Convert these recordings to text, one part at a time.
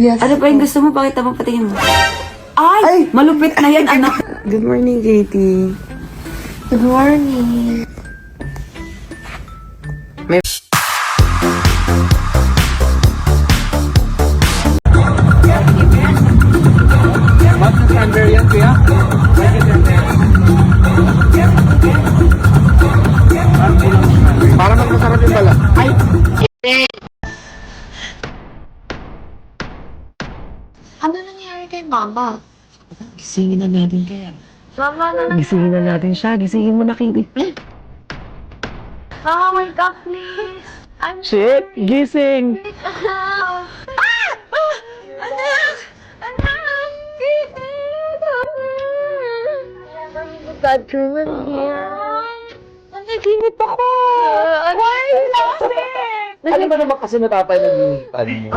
Yes. Ano pa yung gusto mo? Pakita mo, patingin mo. Ay! Malupit na yan, anak. Good morning, Katie. Good morning. What's the standard yan, kuya? Para mas masarap yung bala. Ay! Ano nangyari kay Mama? Gisingin na natin kaya. Mama, ano Gisingin na natin siya. Gisingin mo na, Kitty. Mama, wake up, please. I'm Shit! Gising! Ah! Anak! Anak! Bedroom in here. Nanaginip ako. Why are you laughing? Alam mo naman kasi natapanagipan mo.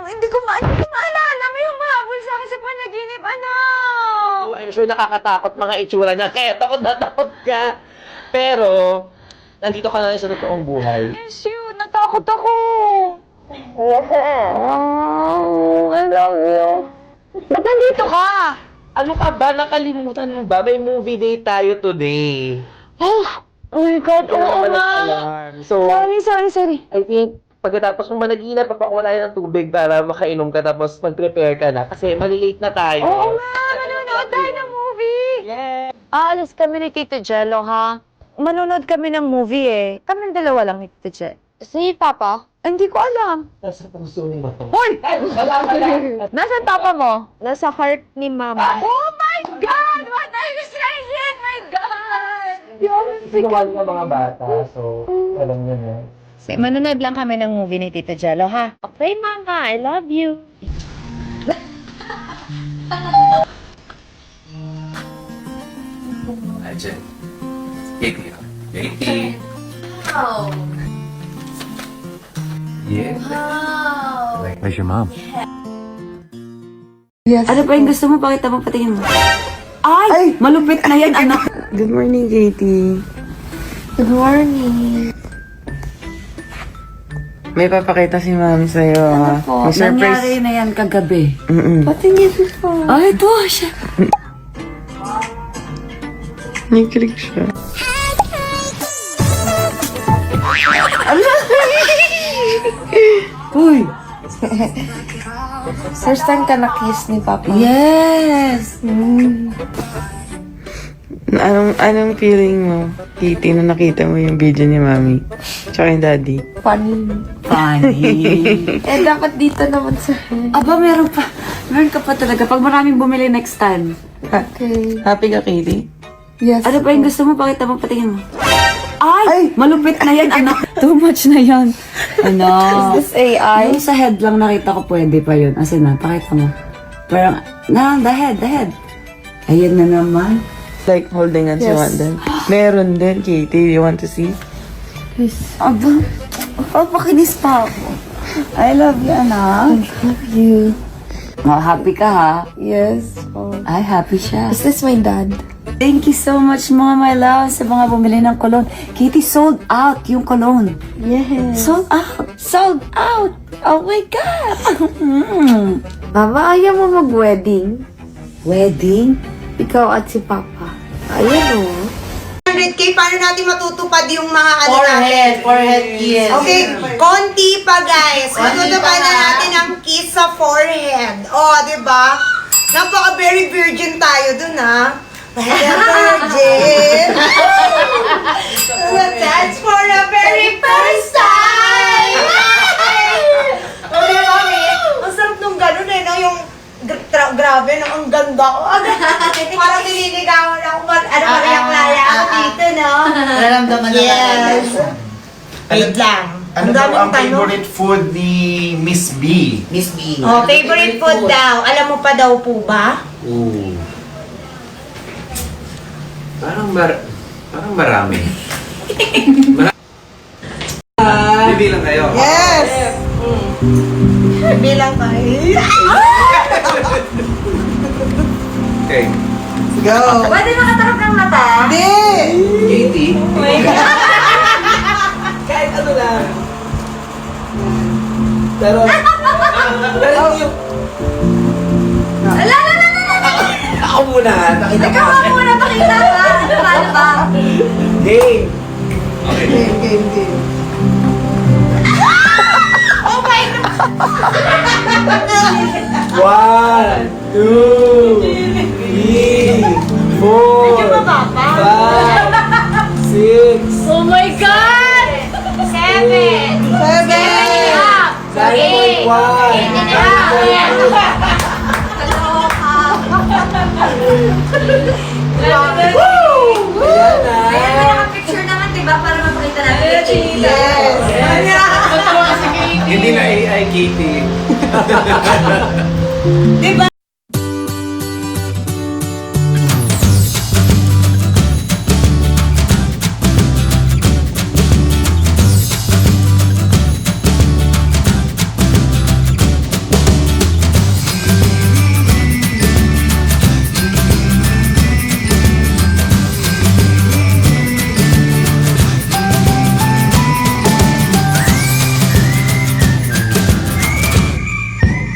Hindi ko maalala. May humahabol sa akin sa panaginip, anak. Oh, I'm sure nakakatakot mga itsura niya. Kaya takot na takot ka. Pero, nandito ka na rin sa totoong buhay. Yes, you. Natakot ako. Oh, I love you. Ba't nandito ka? Ano ka ba? Nakalimutan mo ba? May movie day tayo today. Oh my God, oo nga. Alarm. So, Sorry. I think, pagkatapos mo managinip, papakulaan ng tubig para makainom ka tapos mag-prepare ka na. Kasi malilate na tayo. Oo nga, manonood tayo ng movie. Yeah. Aalis kami ni Tito Jello, ha? Manonood kami ng movie, eh. Kami dalawa lang ni Tito Jello. Si Papa? Hindi ko alam. Nasa puso ni Mato. Hoy! Nasaan Papa mo? Nasa heart ni Mama. Oh my God! What are you saying? My God! Sigawan ng mga bata, so alam niyo na. Manonood lang kami ng movie ni Tito Jello, ha? Okay, Mama. I love you. Ayan. Katie. Katie. Oh. Yeah. Wow. Where's your mom? Yes. Ano pa yung gusto mo? Pakita mo, patingin mo. Ay! Malupit na yan, anak. Good morning, Katie. Good morning. May papakita si Mami sa'yo, ha? Po, May surprise. nangyari na yan kagabi. Patingin mo. Ay, ito siya. Nakikilig siya. Uy! First time ka na-kiss ni Papa. Yes! Anong feeling mo, Katie, na nakita mo yung video ni Mami? Tsaka yung Daddy? Funny. Funny. Dapat dito naman sa Aba, meron pa. Meron ka pa talaga. Pag maraming bumili next time. Okay. Happy ka, Katie? Yes. Ano pa yung gusto mo? Pakita mo, patingin mo. Ay! Malupit na yan, anak. Too much na yan. Ano? Is this AI? Yung sa head lang nakita ko pwede pa yun. Asan na? Pakita mo. Parang, the head. Ayan na naman. Like holding hands, you want them? Meron din, Katie. You want to see? Aba, papakinis pa ako. I love you, anak. I love you. Happy ka, ha? Yes. Oh. Ay, happy siya. Is this my dad? Thank you so much, mga my love, sa mga bumili ng cologne. Katie, sold out yung cologne. Yes. Sold out! Sold out! Oh my God! Mama, ayaw mo mag-wedding? Wedding? Ikaw at si Papa. Ayun, oh. 100K, paano natin matutupad yung mga ano natin? Forehead kiss. Okay, konti pa guys. Matutupad na natin ang kiss sa forehead. Oh, di ba? Napaka very virgin tayo dun, ha? Very virgin. That's for the very first time. Okay, mami. Ang sarap nung ganun eh, no? Yung grabe, no? Ang ganda ko. Parang nililigawan ako. Maria Clara ako dito, no? Nararamdaman na Yes. Wait lang. Ano daw ang favorite food ni Miss B? Miss B. Oh, favorite food daw. Alam mo pa daw po ba? Ooh. Parang marami. Bibilang kayo. Yes! Bilang tayo. Okay. Go! Pwede makatarap ng mata? Hindi! Katie. Kahit ano lang. Pero yung... Ako muna, nakita ko. Ikaw muna, pakita ka. Paano ba? Game! Oh my God! 1, 2, 3, 4, 5, 6, Oh my God! 7! 9.1, 9.2. Ayan na. Naka-picture naman, diba? Para mapakita natin yung cheese. Yes! Hindi na AI, Katie. Diba?